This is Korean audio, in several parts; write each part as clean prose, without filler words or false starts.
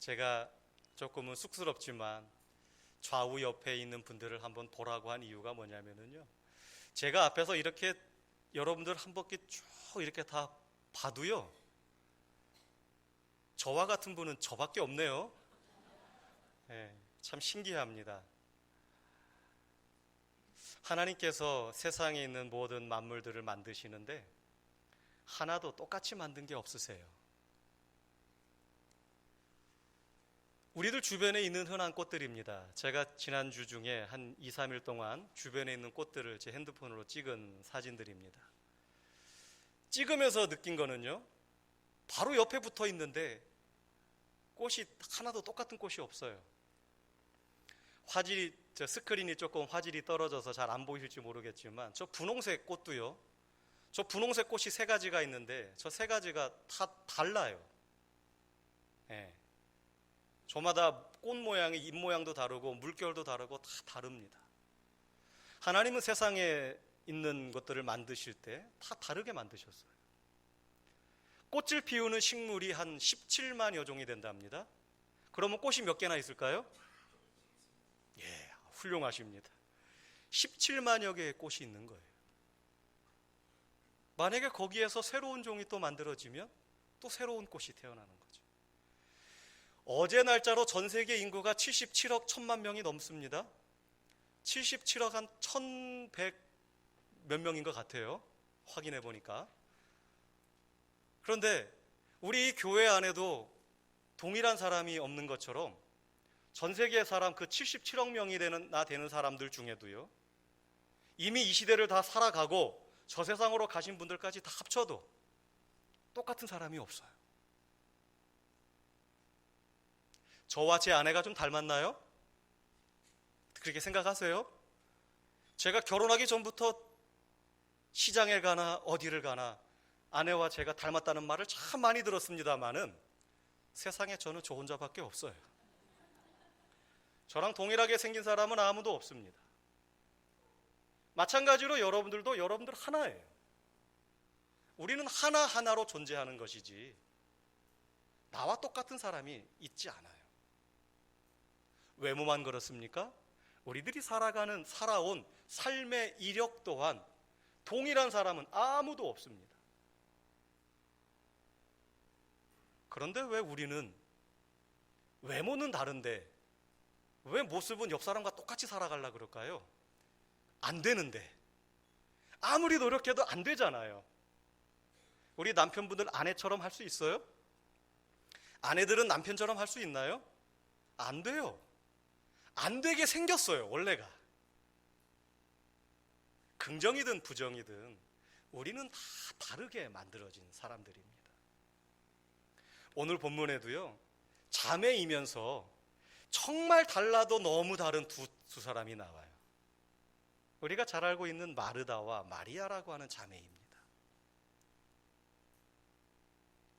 제가 조금은 쑥스럽지만 좌우 옆에 있는 분들을 한번 보라고 한 이유가 뭐냐면요, 제가 앞에서 이렇게 여러분들 한 바퀴 쭉 이렇게 다 봐도요, 저와 같은 분은 저밖에 없네요. 참 신기합니다. 하나님께서 세상에 있는 모든 만물들을 만드시는데 하나도 똑같이 만든 게 없으세요. 우리들 주변에 있는 흔한 꽃들입니다. 제가 지난주 중에 한 2, 3일 동안 주변에 있는 꽃들을 제 핸드폰으로 찍은 사진들입니다. 찍으면서 느낀 거는요, 바로 옆에 붙어 있는데 꽃이 하나도 똑같은 꽃이 없어요. 스크린이 조금 화질이 떨어져서 잘 안 보이실지 모르겠지만 저 분홍색 꽃도요, 저 분홍색 꽃이 3가지가 있는데 저 3가지가 다 달라요. 저마다 꽃 모양이 잎 모양도 다르고 물결도 다르고 다 다릅니다. 하나님은 세상에 있는 것들을 만드실 때 다 다르게 만드셨어요. 꽃을 피우는 식물이 한 17만여 종이 된답니다. 그러면 꽃이 몇 개나 있을까요? 훌륭하십니다. 17만여 개의 꽃이 있는 거예요. 만약에 거기에서 새로운 종이 또 만들어지면 또 새로운 꽃이 태어나는 거죠. 어제 날짜로 전 세계 인구가 77억 1000만 명이 넘습니다. 77억 한 1100 몇 명인 것 같아요. 확인해 보니까. 그런데 우리 교회 안에도 동일한 사람이 없는 것처럼 전 세계 사람 그 77억 명이 되는 사람들 중에도요, 이미 이 시대를 다 살아가고 저 세상으로 가신 분들까지 다 합쳐도 똑같은 사람이 없어요. 저와 제 아내가 좀 닮았나요? 그렇게 생각하세요? 제가 결혼하기 전부터 시장에 가나 어디를 가나 아내와 제가 닮았다는 말을 참 많이 들었습니다만은 세상에 저는 저 혼자밖에 없어요. 저랑 동일하게 생긴 사람은 아무도 없습니다. 마찬가지로 여러분들도 여러분들 하나예요. 우리는 하나하나로 존재하는 것이지 나와 똑같은 사람이 있지 않아요. 외모만 그렇습니까? 우리들이 살아온 삶의 이력 또한 동일한 사람은 아무도 없습니다. 그런데 왜 우리는 외모는 다른데 왜 모습은 옆 사람과 똑같이 살아가려고 그럴까요? 안 되는데. 아무리 노력해도 안 되잖아요. 우리 남편분들 아내처럼 할 수 있어요? 아내들은 남편처럼 할 수 있나요? 안 돼요. 안 되게 생겼어요, 원래가. 긍정이든 부정이든 우리는 다 다르게 만들어진 사람들입니다. 오늘 본문에도요, 자매이면서 정말 달라도 너무 다른 두 사람이 나와요. 우리가 잘 알고 있는 마르다와 마리아라고 하는 자매입니다.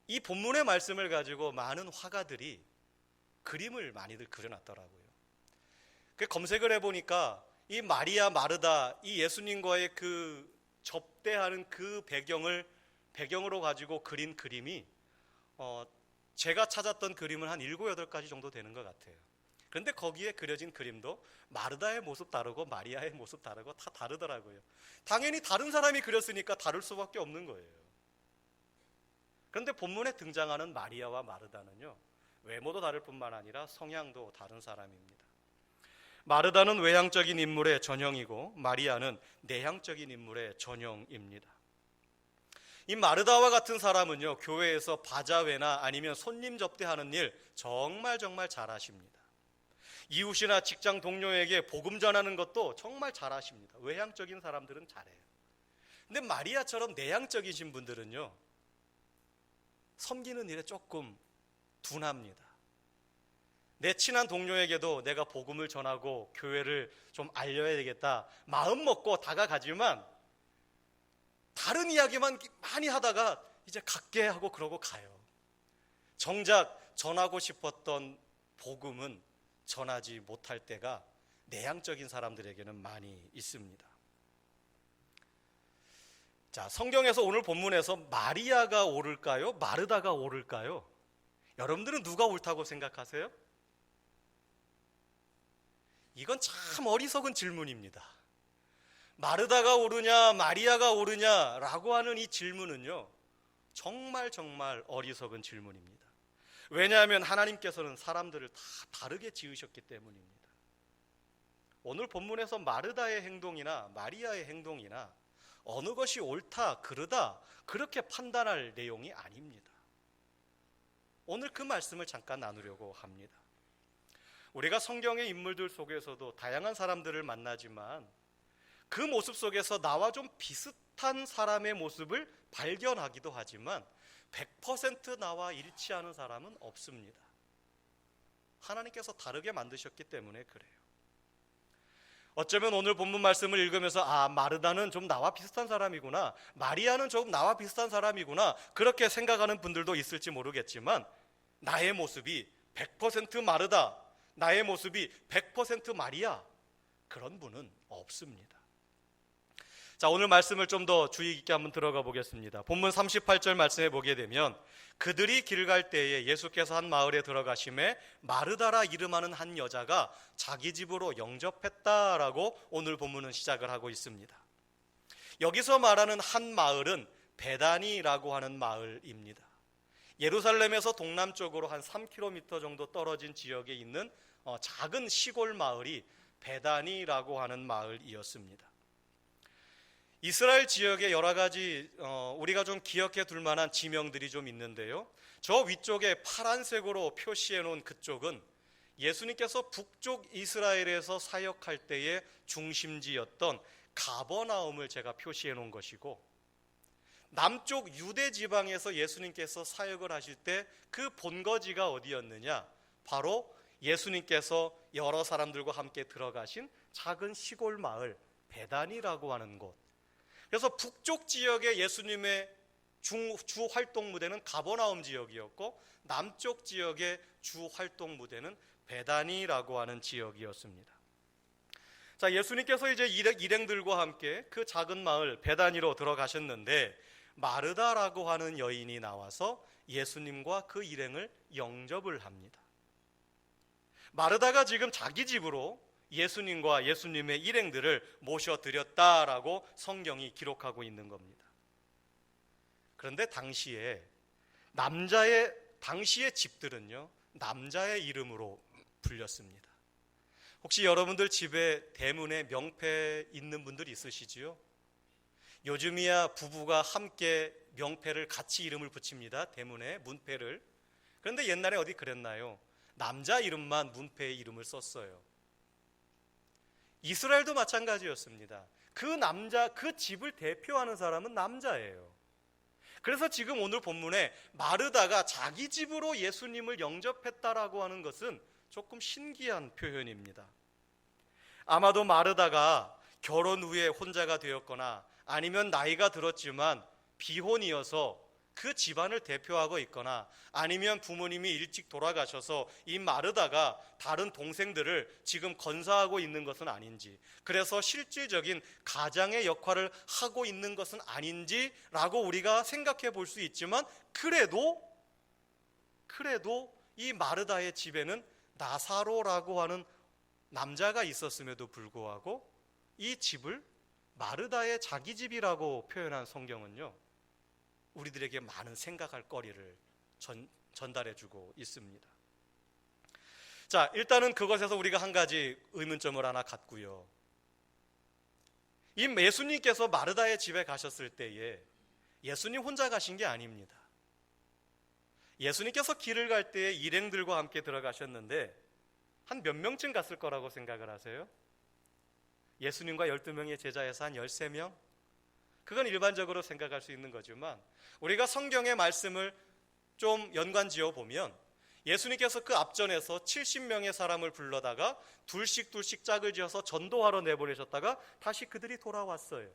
이 본문의 말씀을 가지고 많은 화가들이 그림을 많이들 그려놨더라고요. 검색을 해보니까 이 마리아, 마르다, 이 예수님과의 그 접대하는 그 배경으로 가지고 그린 그림이 제가 찾았던 그림은 한 7, 8가지 정도 되는 것 같아요. 그런데 거기에 그려진 그림도 마르다의 모습 다르고 마리아의 모습 다르고 다 다르더라고요. 당연히 다른 사람이 그렸으니까 다를 수밖에 없는 거예요. 그런데 본문에 등장하는 마리아와 마르다는요, 외모도 다를 뿐만 아니라 성향도 다른 사람입니다. 마르다는 외향적인 인물의 전형이고 마리아는 내향적인 인물의 전형입니다. 이 마르다와 같은 사람은요, 교회에서 바자회나 아니면 손님 접대하는 일 정말 잘하십니다. 이웃이나 직장 동료에게 복음 전하는 것도 정말 잘하십니다. 외향적인 사람들은 잘해요. 근데 마리아처럼 내향적이신 분들은요, 섬기는 일에 조금 둔합니다. 내 친한 동료에게도 내가 복음을 전하고 교회를 좀 알려야 되겠다 마음 먹고 다가가지만 다른 이야기만 많이 하다가 이제 갈게 하고 그러고 가요. 정작 전하고 싶었던 복음은 전하지 못할 때가 내향적인 사람들에게는 많이 있습니다. 자, 성경에서 오늘 본문에서 마리아가 옳을까요? 마르다가 옳을까요? 여러분들은 누가 옳다고 생각하세요? 이건 참 어리석은 질문입니다. 마르다가 옳으냐 마리아가 옳으냐라고 하는 이 질문은요, 정말 어리석은 질문입니다. 왜냐하면 하나님께서는 사람들을 다 다르게 지으셨기 때문입니다. 오늘 본문에서 마르다의 행동이나 마리아의 행동이나 어느 것이 옳다 그르다 그렇게 판단할 내용이 아닙니다. 오늘 그 말씀을 잠깐 나누려고 합니다. 우리가 성경의 인물들 속에서도 다양한 사람들을 만나지만 그 모습 속에서 나와 좀 비슷한 사람의 모습을 발견하기도 하지만 100% 나와 일치하는 사람은 없습니다. 하나님께서 다르게 만드셨기 때문에 그래요. 어쩌면 오늘 본문 말씀을 읽으면서 마르다는 좀 나와 비슷한 사람이구나, 마리아는 조금 나와 비슷한 사람이구나 그렇게 생각하는 분들도 있을지 모르겠지만 나의 모습이 100% 마르다, 나의 모습이 100% 마리아, 그런 분은 없습니다. 자, 오늘 말씀을 좀 더 주의 깊게 한번 들어가 보겠습니다. 본문 38절 말씀에 보게 되면 그들이 길 갈 때에 예수께서 한 마을에 들어가심에 마르다라 이름하는 한 여자가 자기 집으로 영접했다라고 오늘 본문은 시작을 하고 있습니다. 여기서 말하는 한 마을은 베다니라고 하는 마을입니다. 예루살렘에서 동남쪽으로 한 3km 정도 떨어진 지역에 있는 작은 시골 마을이 베다니라고 하는 마을이었습니다. 이스라엘 지역에 여러 가지 우리가 좀 기억해 둘 만한 지명들이 좀 있는데요, 저 위쪽에 파란색으로 표시해 놓은 그쪽은 예수님께서 북쪽 이스라엘에서 사역할 때의 중심지였던 가버나움을 제가 표시해 놓은 것이고, 남쪽 유대 지방에서 예수님께서 사역을 하실 때 그 본거지가 어디였느냐, 바로 예수님께서 여러 사람들과 함께 들어가신 작은 시골 마을 베다니라고 하는 곳. 그래서 북쪽 지역의 예수님의 주 활동 무대는 가버나움 지역이었고, 남쪽 지역의 주 활동 무대는 베다니라고 하는 지역이었습니다. 자, 예수님께서 이제 일행들과 함께 그 작은 마을 베다니로 들어가셨는데 마르다라고 하는 여인이 나와서 예수님과 그 일행을 영접을 합니다. 마르다가 지금 자기 집으로 예수님과 예수님의 일행들을 모셔드렸다라고 성경이 기록하고 있는 겁니다. 그런데 당시의 집들은요, 남자의 이름으로 불렸습니다. 혹시 여러분들 집에 대문에 명패 있는 분들 있으시지요? 요즘이야 부부가 함께 명패를 같이 이름을 붙입니다. 대문에 문패를. 그런데 옛날에 어디 그랬나요? 남자 이름만 문패에 이름을 썼어요. 이스라엘도 마찬가지였습니다. 그 집을 대표하는 사람은 남자예요. 그래서 지금 오늘 본문에 마르다가 자기 집으로 예수님을 영접했다라고 하는 것은 조금 신기한 표현입니다. 아마도 마르다가 결혼 후에 혼자가 되었거나 아니면 나이가 들었지만 비혼이어서 그 집안을 대표하고 있거나 아니면 부모님이 일찍 돌아가셔서 이 마르다가 다른 동생들을 지금 건사하고 있는 것은 아닌지, 그래서 실질적인 가장의 역할을 하고 있는 것은 아닌지라고 우리가 생각해 볼 수 있지만, 그래도 이 마르다의 집에는 나사로라고 하는 남자가 있었음에도 불구하고 이 집을 마르다의 자기 집이라고 표현한 성경은요, 우리들에게 많은 생각할 거리를 전달해주고 있습니다. 자, 일단은 그것에서 우리가 한 가지 의문점을 하나 갖고요. 이 예수님께서 마르다의 집에 가셨을 때에 예수님 혼자 가신 게 아닙니다. 예수님께서 길을 갈 때에 일행들과 함께 들어가셨는데 한 몇 명쯤 갔을 거라고 생각을 하세요? 예수님과 12명의 제자에서 한 13명? 그건 일반적으로 생각할 수 있는 거지만 우리가 성경의 말씀을 좀 연관지어 보면 예수님께서 그 앞전에서 70명의 사람을 불러다가 둘씩 짝을 지어서 전도하러 내보내셨다가 다시 그들이 돌아왔어요.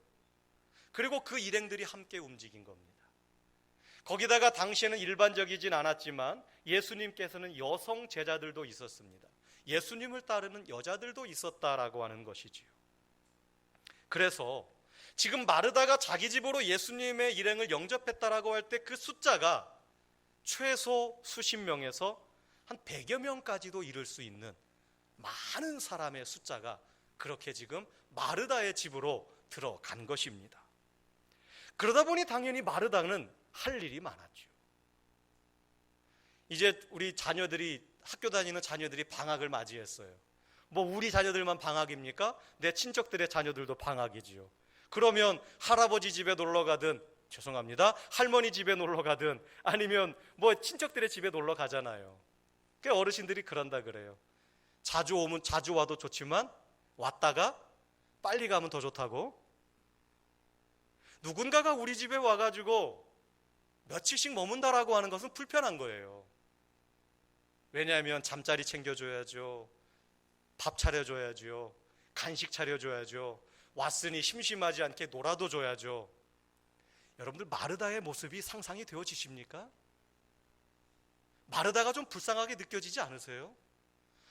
그리고 그 일행들이 함께 움직인 겁니다. 거기다가 당시에는 일반적이진 않았지만 예수님께서는 여성 제자들도 있었습니다. 예수님을 따르는 여자들도 있었다라고 하는 것이지요. 그래서 지금 마르다가 자기 집으로 예수님의 일행을 영접했다라고 할 때 그 숫자가 최소 수십 명에서 한 100여 명까지도 이를 수 있는 많은 사람의 숫자가 그렇게 지금 마르다의 집으로 들어간 것입니다. 그러다 보니 당연히 마르다는 할 일이 많았죠. 이제 우리 자녀들이, 학교 다니는 자녀들이 방학을 맞이했어요. 뭐 우리 자녀들만 방학입니까? 내 친척들의 자녀들도 방학이지요. 그러면 할아버지 집에 놀러 가든, 죄송합니다, 할머니 집에 놀러 가든, 아니면 뭐 친척들의 집에 놀러 가잖아요. 그러니까 어르신들이 그런다 그래요. 자주 오면 자주 와도 좋지만 왔다가 빨리 가면 더 좋다고. 누군가가 우리 집에 와가지고 며칠씩 머문다라고 하는 것은 불편한 거예요. 왜냐하면 잠자리 챙겨줘야죠, 밥 차려줘야죠, 간식 차려줘야죠, 왔으니 심심하지 않게 놀아도 줘야죠. 여러분들 마르다의 모습이 상상이 되어지십니까? 마르다가 좀 불쌍하게 느껴지지 않으세요?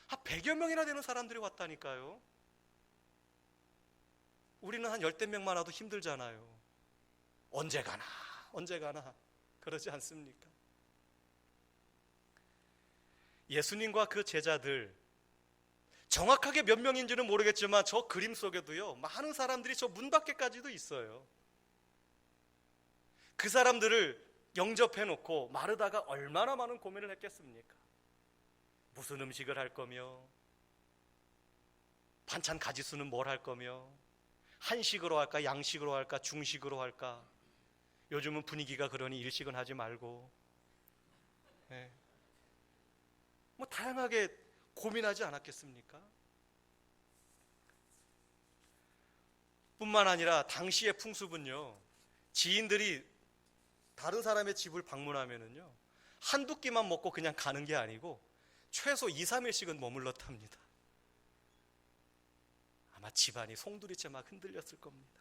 100여 명이나 되는 사람들이 왔다니까요. 우리는 한 10대 명만 와도 힘들잖아요. 언제 가나 언제 가나 그러지 않습니까? 예수님과 그 제자들, 정확하게 몇 명인지는 모르겠지만 저 그림 속에도요, 많은 사람들이 저 문 밖에까지도 있어요. 그 사람들을 영접해 놓고 마르다가 얼마나 많은 고민을 했겠습니까? 무슨 음식을 할 거며, 반찬 가지수는 뭘 할 거며, 한식으로 할까, 양식으로 할까, 중식으로 할까. 요즘은 분위기가 그러니 일식은 하지 말고, 네. 뭐 다양하게 고민하지 않았겠습니까? 뿐만 아니라 당시의 풍습은요, 지인들이 다른 사람의 집을 방문하면은요, 한두 끼만 먹고 그냥 가는 게 아니고 최소 2, 3일씩은 머물렀답니다. 아마 집안이 송두리째 막 흔들렸을 겁니다.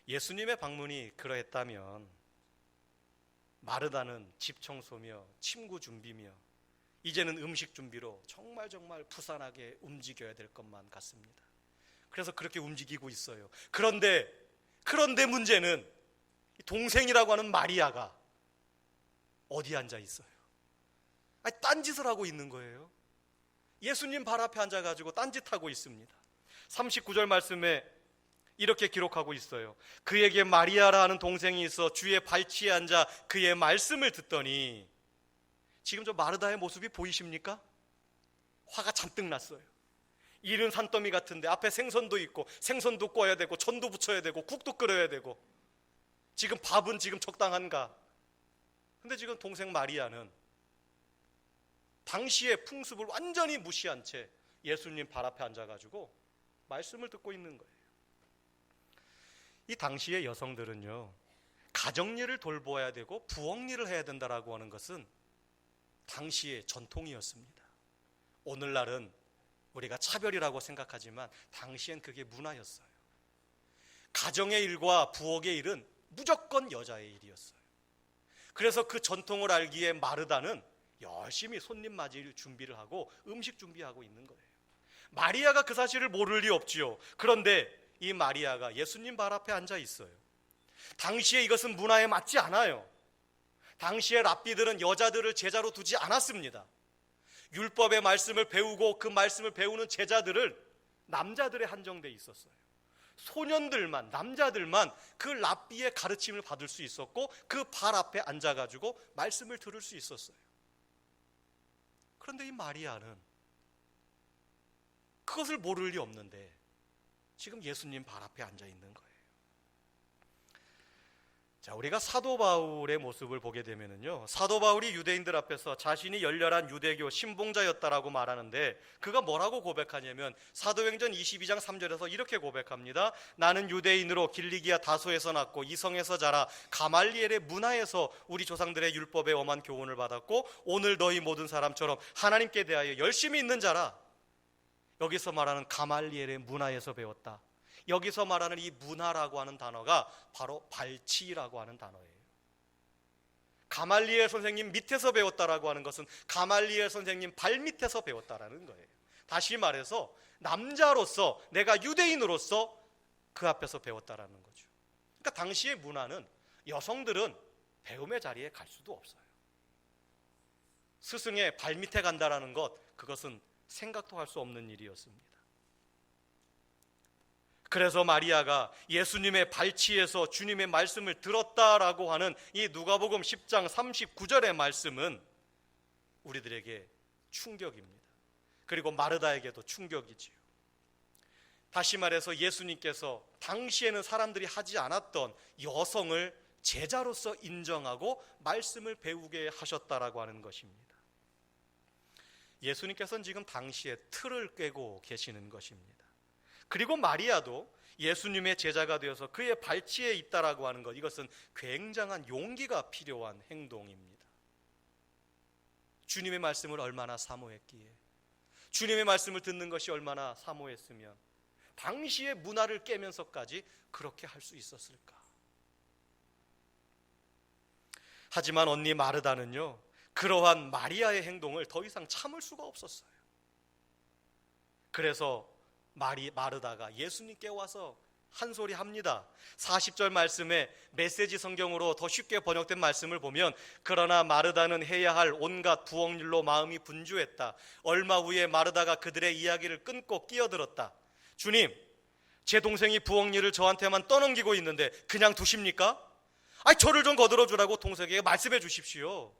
예수님의 방문이 그러했다면 마르다는 집 청소며 침구 준비며 이제는 음식 준비로 정말 부산하게 움직여야 될 것만 같습니다. 그래서 그렇게 움직이고 있어요. 그런데 문제는 동생이라고 하는 마리아가 어디 앉아 있어요? 아니, 딴짓을 하고 있는 거예요. 예수님 발 앞에 앉아가지고 딴짓하고 있습니다. 39절 말씀에 이렇게 기록하고 있어요. 그에게 마리아라 하는 동생이 있어 주의 발치에 앉아 그의 말씀을 듣더니, 지금 저 마르다의 모습이 보이십니까? 화가 잔뜩 났어요. 이른 산더미 같은데 앞에 생선도 있고, 생선도 구워야 되고, 전도 부쳐야 되고, 국도 끓여야 되고, 지금 밥은 지금 적당한가? 근데 지금 동생 마리아는 당시의 풍습을 완전히 무시한 채 예수님 발 앞에 앉아가지고 말씀을 듣고 있는 거예요. 이 당시의 여성들은요, 가정일을 돌보아야 되고 부엌일을 해야 된다라고 하는 것은 당시의 전통이었습니다. 오늘날은 우리가 차별이라고 생각하지만 당시엔 그게 문화였어요. 가정의 일과 부엌의 일은 무조건 여자의 일이었어요. 그래서 그 전통을 알기에 마르다는 열심히 손님 맞이를 준비를 하고 음식 준비하고 있는 거예요. 마리아가 그 사실을 모를 리 없지요. 그런데 이 마리아가 예수님 발 앞에 앉아 있어요. 당시에 이것은 문화에 맞지 않아요. 당시에 랍비들은 여자들을 제자로 두지 않았습니다. 율법의 말씀을 배우고 그 말씀을 배우는 제자들을 남자들에 한정돼 있었어요. 소년들만, 남자들만 그 랍비의 가르침을 받을 수 있었고 그 발 앞에 앉아가지고 말씀을 들을 수 있었어요. 그런데 이 마리아는 그것을 모를 리 없는데 지금 예수님 발 앞에 앉아 있는 거예요. 자, 우리가 사도 바울의 모습을 보게 되면은요, 사도 바울이 유대인들 앞에서 자신이 열렬한 유대교 신봉자였다라고 말하는데, 그가 뭐라고 고백하냐면 사도행전 22장 3절에서 이렇게 고백합니다. 나는 유대인으로 길리기아 다소에서 났고 이성에서 자라 가말리엘의 문화에서 우리 조상들의 율법에 엄한 교훈을 받았고 오늘 너희 모든 사람처럼 하나님께 대하여 열심히 있는 자라. 여기서 말하는 가말리엘의 문화에서 배웠다. 여기서 말하는 이 문화라고 하는 단어가 바로 발치라고 하는 단어예요. 가말리엘 선생님 밑에서 배웠다라고 하는 것은 가말리엘 선생님 발 밑에서 배웠다라는 거예요. 다시 말해서 남자로서, 내가 유대인으로서 그 앞에서 배웠다라는 거죠. 그러니까 당시의 문화는 여성들은 배움의 자리에 갈 수도 없어요. 스승의 발밑에 간다라는 것, 그것은 생각도 할 수 없는 일이었습니다. 그래서 마리아가 예수님의 발치에서 주님의 말씀을 들었다라고 하는 이 누가복음 10장 39절의 말씀은 우리들에게 충격입니다. 그리고 마르다에게도 충격이지요. 다시 말해서 예수님께서 당시에는 사람들이 하지 않았던 여성을 제자로서 인정하고 말씀을 배우게 하셨다라고 하는 것입니다. 예수님께서는 지금 당시에 틀을 꿰고 계시는 것입니다. 그리고 마리아도 예수님의 제자가 되어서 그의 발치에 있다라고 하는 것, 이것은 굉장한 용기가 필요한 행동입니다. 주님의 말씀을 얼마나 사모했기에, 주님의 말씀을 듣는 것이 얼마나 사모했으면 당시의 문화를 깨면서까지 그렇게 할 수 있었을까? 하지만 언니 마르다는요, 그러한 마리아의 행동을 더 이상 참을 수가 없었어요. 그래서 마르다가 예수님께 와서 한 소리 합니다. 40절 말씀에 메시지 성경으로 더 쉽게 번역된 말씀을 보면, 그러나 마르다는 해야 할 온갖 부엌 일로 마음이 분주했다. 얼마 후에 마르다가 그들의 이야기를 끊고 끼어들었다. 주님, 제 동생이 부엌 일을 저한테만 떠넘기고 있는데 그냥 두십니까? 저를 좀 거들어 주라고 동생에게 말씀해 주십시오.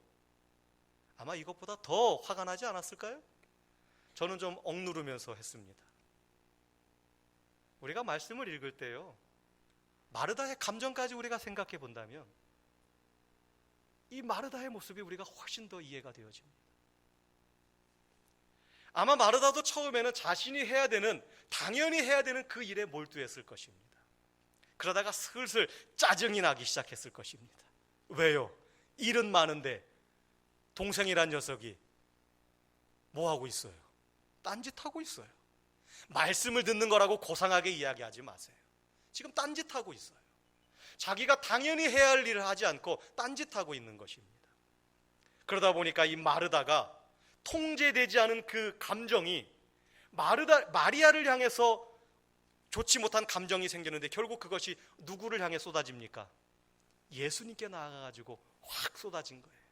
아마 이것보다 더 화가 나지 않았을까요? 저는 좀 억누르면서 했습니다. 우리가 말씀을 읽을 때요, 마르다의 감정까지 우리가 생각해 본다면 이 마르다의 모습이 우리가 훨씬 더 이해가 되어집니다. 아마 마르다도 처음에는 자신이 해야 되는, 당연히 해야 되는 그 일에 몰두했을 것입니다. 그러다가 슬슬 짜증이 나기 시작했을 것입니다. 왜요? 일은 많은데 동생이란 녀석이 뭐하고 있어요? 딴짓하고 있어요. 말씀을 듣는 거라고 고상하게 이야기하지 마세요. 지금 딴짓하고 있어요. 자기가 당연히 해야 할 일을 하지 않고 딴짓하고 있는 것입니다. 그러다 보니까 이 마르다가 통제되지 않은 그 감정이 마리아를 향해서 좋지 못한 감정이 생기는데, 결국 그것이 누구를 향해 쏟아집니까? 예수님께 나아가지고 확 쏟아진 거예요.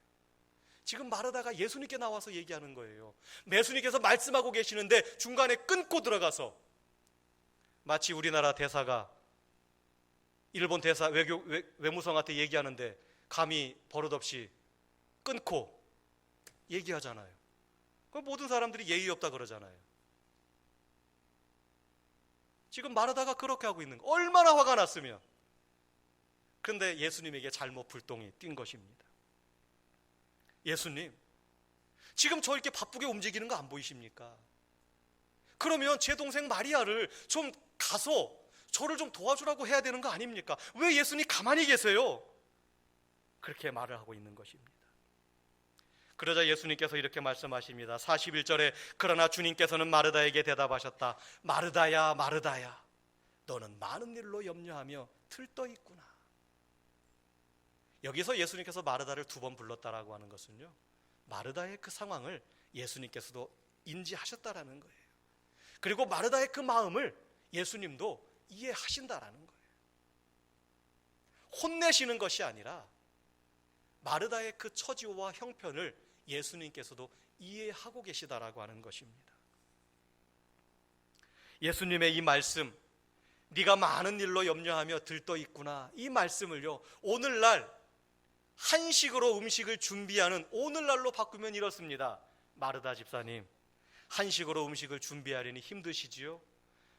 지금 마르다가 예수님께 나와서 얘기하는 거예요. 예수님께서 말씀하고 계시는데 중간에 끊고 들어가서, 마치 우리나라 대사가 일본 대사 외무성한테 얘기하는데 감히 버릇없이 끊고 얘기하잖아요. 그럼 모든 사람들이 예의 없다 그러잖아요. 지금 마르다가 그렇게 하고 있는 거, 얼마나 화가 났으면. 그런데 예수님에게 잘못 불똥이 뛴 것입니다. 예수님, 지금 저 이렇게 바쁘게 움직이는 거 안 보이십니까? 그러면 제 동생 마리아를 좀 가서 저를 좀 도와주라고 해야 되는 거 아닙니까? 왜 예수님 가만히 계세요? 그렇게 말을 하고 있는 것입니다. 그러자 예수님께서 이렇게 말씀하십니다. 41절에 그러나 주님께서는 마르다에게 대답하셨다. 마르다야, 마르다야, 너는 많은 일로 염려하며 들떠 있구나. 여기서 예수님께서 마르다를 2번 불렀다라고 하는 것은요, 마르다의 그 상황을 예수님께서도 인지하셨다라는 거예요. 그리고 마르다의 그 마음을 예수님도 이해하신다라는 거예요. 혼내시는 것이 아니라 마르다의 그 처지와 형편을 예수님께서도 이해하고 계시다라고 하는 것입니다. 예수님의 이 말씀, 네가 많은 일로 염려하며 들떠 있구나, 이 말씀을요, 오늘날 한식으로 음식을 준비하는 오늘날로 바꾸면 이렇습니다. 마르다 집사님, 한식으로 음식을 준비하려니 힘드시지요?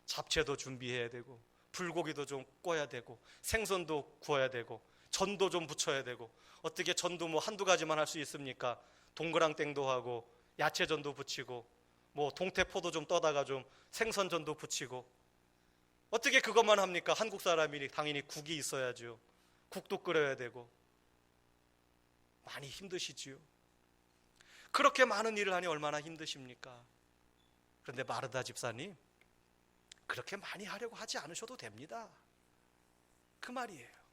잡채도 준비해야 되고, 불고기도 좀 구워야 되고, 생선도 구워야 되고, 전도 좀 부쳐야 되고. 어떻게 전도 뭐 한두 가지만 할 수 있습니까? 동그랑땡도 하고, 야채전도 부치고, 뭐 동태포도 좀 떠다가 좀 생선전도 부치고. 어떻게 그것만 합니까? 한국 사람이니 당연히 국이 있어야죠. 국도 끓여야 되고. 많이 힘드시지요. 그렇게 많은 일을 하니 얼마나 힘드십니까? 그런데 마르다 집사님, 그렇게 많이 하려고 하지 않으셔도 됩니다. 그 말이에요.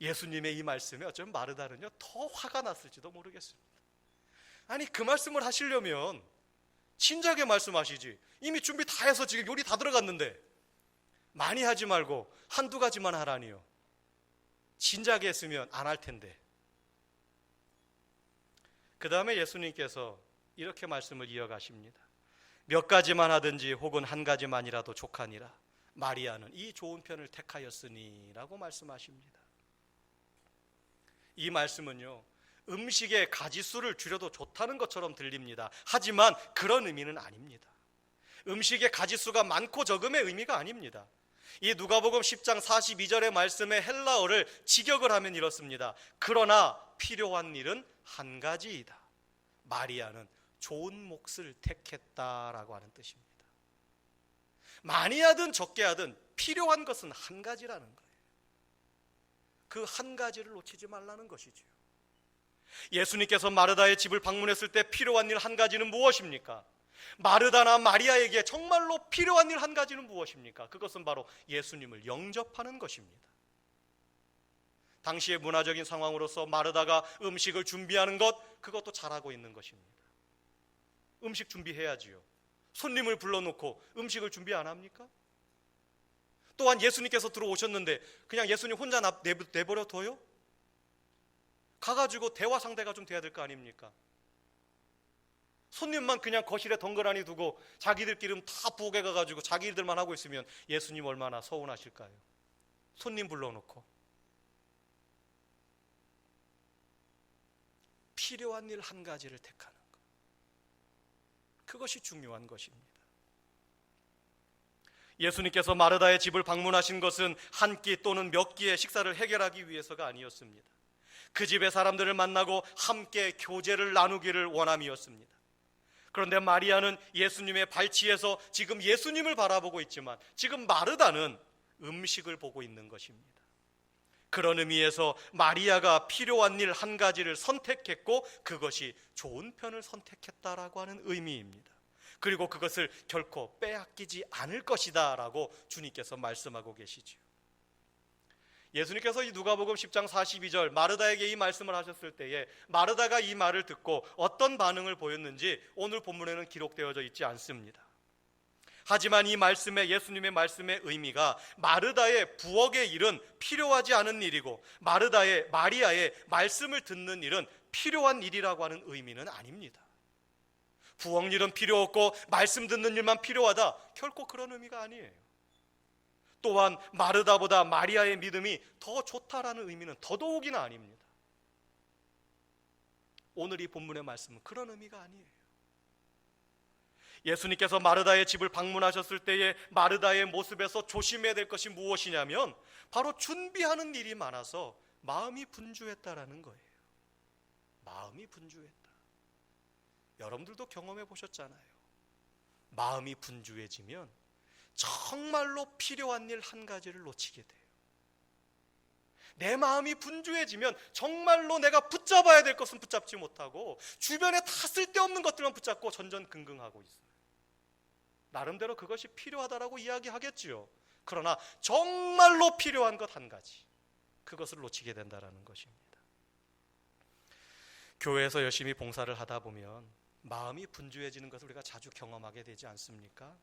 예수님의 이 말씀에 어쩌면 마르다는요, 더 화가 났을지도 모르겠습니다. 아니, 그 말씀을 하시려면 진작에 말씀하시지. 이미 준비 다 해서 지금 요리 다 들어갔는데 많이 하지 말고 한두 가지만 하라니요. 진작에 했으면 안 할 텐데. 그 다음에 예수님께서 이렇게 말씀을 이어가십니다. 몇 가지만 하든지 혹은 한 가지만이라도 족하니라. 마리아는 이 좋은 편을 택하였으니 라고 말씀하십니다. 이 말씀은요, 음식의 가지수를 줄여도 좋다는 것처럼 들립니다. 하지만 그런 의미는 아닙니다. 음식의 가지수가 많고 적음의 의미가 아닙니다. 이 누가복음 10장 42절의 말씀의 헬라어를 직역을 하면 이렇습니다. 그러나 필요한 일은 한 가지이다. 마리아는 좋은 몫을 택했다라고 하는 뜻입니다. 많이 하든 적게 하든 필요한 것은 한 가지라는 거예요. 그 한 가지를 놓치지 말라는 것이죠. 예수님께서 마르다의 집을 방문했을 때 필요한 일 한 가지는 무엇입니까? 마르다나 마리아에게 정말로 필요한 일 한 가지는 무엇입니까? 그것은 바로 예수님을 영접하는 것입니다. 당시의 문화적인 상황으로서 마르다가 음식을 준비하는 것, 그것도 잘하고 있는 것입니다. 음식 준비해야지요. 손님을 불러놓고 음식을 준비 안 합니까? 또한 예수님께서 들어오셨는데 그냥 예수님 혼자 내버려 둬요? 가가지고 대화 상대가 좀 돼야 될 거 아닙니까? 손님만 그냥 거실에 덩그러니 두고 자기들끼리 다 부엌에 가가지고 자기들만 하고 있으면 예수님 얼마나 서운하실까요? 손님 불러놓고 필요한 일 한 가지를 택하는 것, 그것이 중요한 것입니다. 예수님께서 마르다의 집을 방문하신 것은 한 끼 또는 몇 끼의 식사를 해결하기 위해서가 아니었습니다. 그 집의 사람들을 만나고 함께 교제를 나누기를 원함이었습니다. 그런데 마리아는 예수님의 발치에서 지금 예수님을 바라보고 있지만 지금 마르다는 음식을 보고 있는 것입니다. 그런 의미에서 마리아가 필요한 일 한 가지를 선택했고 그것이 좋은 편을 선택했다라고 하는 의미입니다. 그리고 그것을 결코 빼앗기지 않을 것이다 라고 주님께서 말씀하고 계시죠. 예수님께서 이 누가복음 10장 42절 마르다에게 이 말씀을 하셨을 때에 마르다가 이 말을 듣고 어떤 반응을 보였는지 오늘 본문에는 기록되어져 있지 않습니다. 하지만 이 말씀에, 예수님의 말씀의 의미가 마르다의 부엌의 일은 필요하지 않은 일이고 마리아의 말씀을 듣는 일은 필요한 일이라고 하는 의미는 아닙니다. 부엌 일은 필요 없고 말씀 듣는 일만 필요하다, 결코 그런 의미가 아니에요. 또한 마르다보다 마리아의 믿음이 더 좋다라는 의미는 더더욱이나 아닙니다. 오늘 이 본문의 말씀은 그런 의미가 아니에요. 예수님께서 마르다의 집을 방문하셨을 때에 마르다의 모습에서 조심해야 될 것이 무엇이냐면 바로 준비하는 일이 많아서 마음이 분주했다라는 거예요. 마음이 분주했다. 여러분들도 경험해 보셨잖아요. 마음이 분주해지면 정말로 필요한 일 한 가지를 놓치게 돼요. 내 마음이 분주해지면 정말로 내가 붙잡아야 될 것은 붙잡지 못하고 주변에 다 쓸데없는 것들만 붙잡고 전전긍긍하고 있어요. 나름대로 그것이 필요하다라고 이야기하겠지요. 그러나 정말로 필요한 것 한 가지, 그것을 놓치게 된다는 것입니다. 교회에서 열심히 봉사를 하다 보면 마음이 분주해지는 것을 우리가 자주 경험하게 되지 않습니까?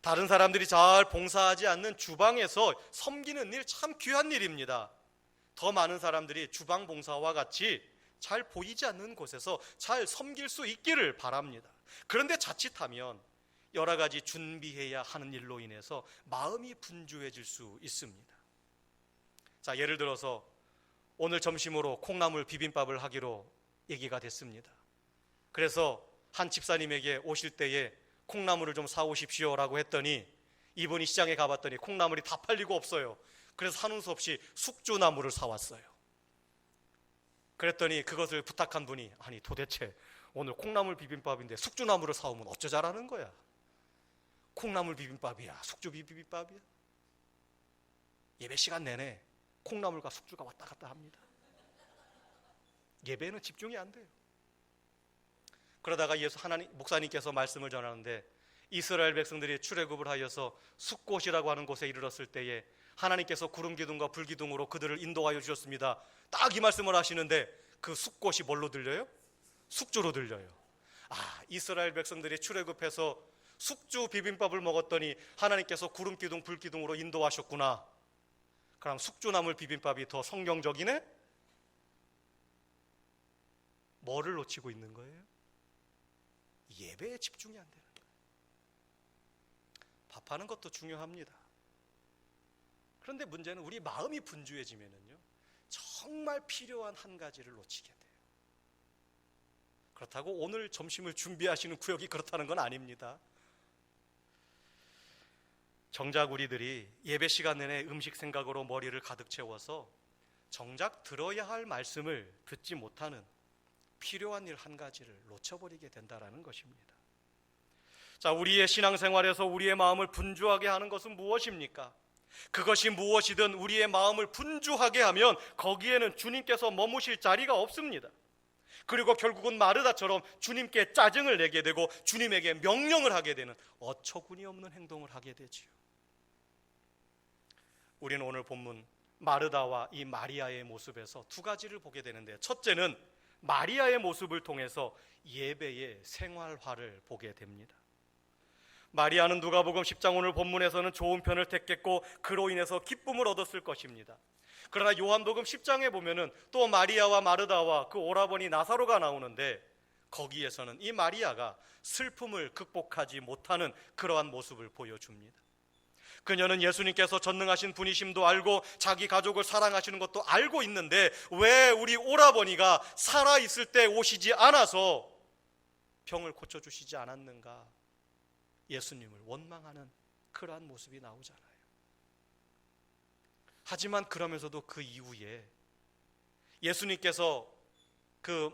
다른 사람들이 잘 봉사하지 않는 주방에서 섬기는 일 참 귀한 일입니다. 더 많은 사람들이 주방 봉사와 같이 잘 보이지 않는 곳에서 잘 섬길 수 있기를 바랍니다. 그런데 자칫하면 여러 가지 준비해야 하는 일로 인해서 마음이 분주해질 수 있습니다. 자, 예를 들어서 오늘 점심으로 콩나물 비빔밥을 하기로 얘기가 됐습니다. 그래서 한 집사님에게 오실 때에 콩나물을 좀 사오십시오라고 했더니 이분이 시장에 가봤더니 콩나물이 다 팔리고 없어요. 그래서 하는 수 없이 숙주나물을 사왔어요. 그랬더니 그것을 부탁한 분이, 아니 도대체 오늘 콩나물 비빔밥인데 숙주나물을 사오면 어쩌자라는 거야. 콩나물 비빔밥이야, 숙주 비빔밥이야? 예배 시간 내내 콩나물과 숙주가 왔다 갔다 합니다. 예배는 집중이 안 돼요. 그러다가 목사님께서 말씀을 전하는데 이스라엘 백성들이 출애굽을 하여서 숫곳이라고 하는 곳에 이르렀을 때에 하나님께서 구름 기둥과 불 기둥으로 그들을 인도하여 주셨습니다. 딱 이 말씀을 하시는데 그 숫곳이 뭘로 들려요? 숙주로 들려요. 아, 이스라엘 백성들이 출애굽해서 숙주 비빔밥을 먹었더니 하나님께서 구름 기둥 불 기둥으로 인도하셨구나. 그럼 숙주나물 비빔밥이 더 성경적이네? 뭐를 놓치고 있는 거예요? 예배에 집중이 안 되는 거예요. 밥하는 것도 중요합니다. 그런데 문제는 우리 마음이 분주해지면은요, 정말 필요한 한 가지를 놓치게 돼요. 그렇다고 오늘 점심을 준비하시는 구역이 그렇다는 건 아닙니다. 정작 우리들이 예배 시간 내내 음식 생각으로 머리를 가득 채워서 정작 들어야 할 말씀을 듣지 못하는 필요한 일 한 가지를 놓쳐버리게 된다는 것입니다. 자, 우리의 신앙생활에서 우리의 마음을 분주하게 하는 것은 무엇입니까? 그것이 무엇이든 우리의 마음을 분주하게 하면 거기에는 주님께서 머무실 자리가 없습니다. 그리고 결국은 마르다처럼 주님께 짜증을 내게 되고 주님에게 명령을 하게 되는 어처구니 없는 행동을 하게 되지요. 우리는 오늘 본문 마르다와 이 마리아의 모습에서 두 가지를 보게 되는데요. 첫째는 마리아의 모습을 통해서 예배의 생활화를 보게 됩니다. 마리아는 누가복음 10장 오늘 본문에서는 좋은 편을 택했고 그로 인해서 기쁨을 얻었을 것입니다. 그러나 요한복음 10장에 보면은 또 마리아와 마르다와 그 오라버니 나사로가 나오는데 거기에서는 이 마리아가 슬픔을 극복하지 못하는 그러한 모습을 보여줍니다. 그녀는 예수님께서 전능하신 분이심도 알고 자기 가족을 사랑하시는 것도 알고 있는데 왜 우리 오라버니가 살아있을 때 오시지 않아서 병을 고쳐주시지 않았는가? 예수님을 원망하는 그러한 모습이 나오잖아요. 하지만 그러면서도 그 이후에 예수님께서 그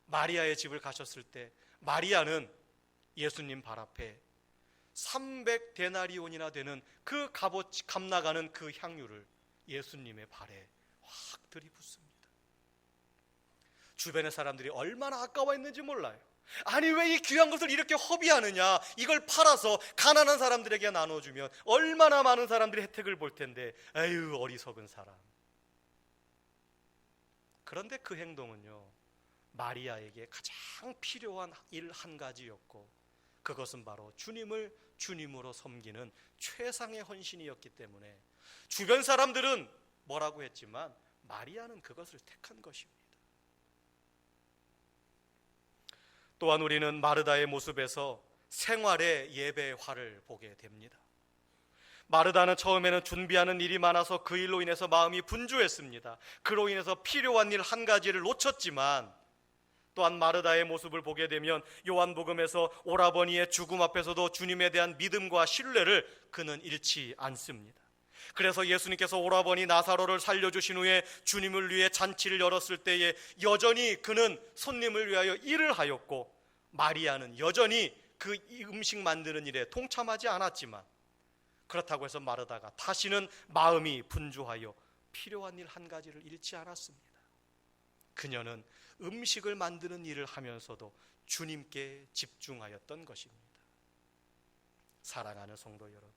마리아의 집을 가셨을 때 마리아는 예수님 발 앞에 300데나리온이나 되는 그 값 나가는 그 향유를 예수님의 발에 확 들이붓습니다. 주변의 사람들이 얼마나 아까워했는지 몰라요. 아니 왜 이 귀한 것을 이렇게 허비하느냐, 이걸 팔아서 가난한 사람들에게 나눠주면 얼마나 많은 사람들이 혜택을 볼 텐데, 에휴 어리석은 사람. 그런데 그 행동은요 마리아에게 가장 필요한 일 한 가지였고 그것은 바로 주님을 주님으로 섬기는 최상의 헌신이었기 때문에 주변 사람들은 뭐라고 했지만 마리아는 그것을 택한 것입니다. 또한 우리는 마르다의 모습에서 생활의 예배화를 보게 됩니다. 마르다는 처음에는 준비하는 일이 많아서 그 일로 인해서 마음이 분주했습니다. 그로 인해서 필요한 일 한 가지를 놓쳤지만 또한 마르다의 모습을 보게 되면 요한복음에서 오라버니의 죽음 앞에서도 주님에 대한 믿음과 신뢰를 그는 잃지 않습니다. 그래서 예수님께서 오라버니 나사로를 살려주신 후에 주님을 위해 잔치를 열었을 때에 여전히 그는 손님을 위하여 일을 하였고 마리아는 여전히 그 음식 만드는 일에 동참하지 않았지만 그렇다고 해서 마르다가 다시는 마음이 분주하여 필요한 일 한 가지를 잃지 않았습니다. 그녀는 음식을 만드는 일을 하면서도 주님께 집중하였던 것입니다. 사랑하는 성도 여러분,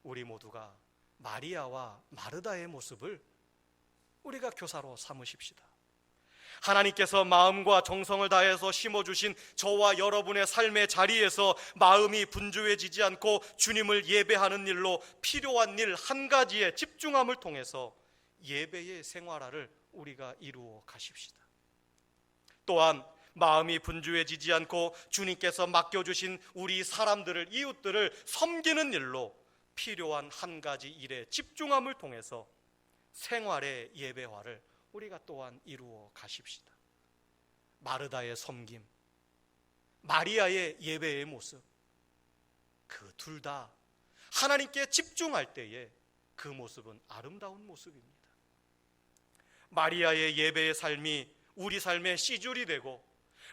우리 모두가 마리아와 마르다의 모습을 우리가 교사로 삼으십시다. 하나님께서 마음과 정성을 다해서 심어주신 저와 여러분의 삶의 자리에서 마음이 분주해지지 않고 주님을 예배하는 일로 필요한 일 한 가지에 집중함을 통해서 예배의 생활화를 우리가 이루어 가십시다. 또한 마음이 분주해지지 않고 주님께서 맡겨주신 우리 사람들을, 이웃들을 섬기는 일로 필요한 한 가지 일에 집중함을 통해서 생활의 예배화를 우리가 또한 이루어 가십시다. 마르다의 섬김, 마리아의 예배의 모습, 그 둘 다 하나님께 집중할 때에 그 모습은 아름다운 모습입니다. 마리아의 예배의 삶이 우리 삶의 씨줄이 되고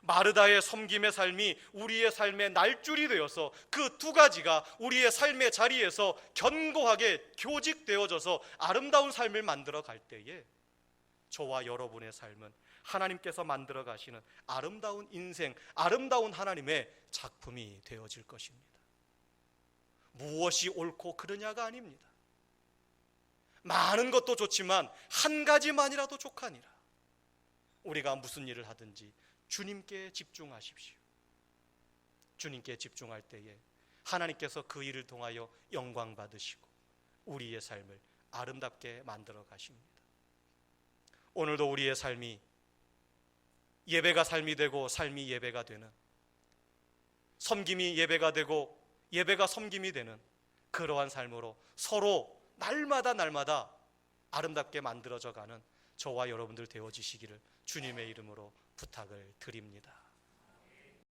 마르다의 섬김의 삶이 우리의 삶의 날줄이 되어서 그 두 가지가 우리의 삶의 자리에서 견고하게 교직되어져서 아름다운 삶을 만들어 갈 때에 저와 여러분의 삶은 하나님께서 만들어 가시는 아름다운 인생, 아름다운 하나님의 작품이 되어질 것입니다. 무엇이 옳고 그르냐가 아닙니다. 많은 것도 좋지만 한 가지만이라도 족하니라. 우리가 무슨 일을 하든지 주님께 집중하십시오. 주님께 집중할 때에 하나님께서 그 일을 통하여 영광 받으시고 우리의 삶을 아름답게 만들어 가십니다. 오늘도 우리의 삶이 예배가 삶이 되고 삶이 예배가 되는, 섬김이 예배가 되고 예배가 섬김이 되는 그러한 삶으로 서로 날마다 아름답게 만들어져 가는 저와 여러분들 되어지시기를 주님의 이름으로 부탁을 드립니다.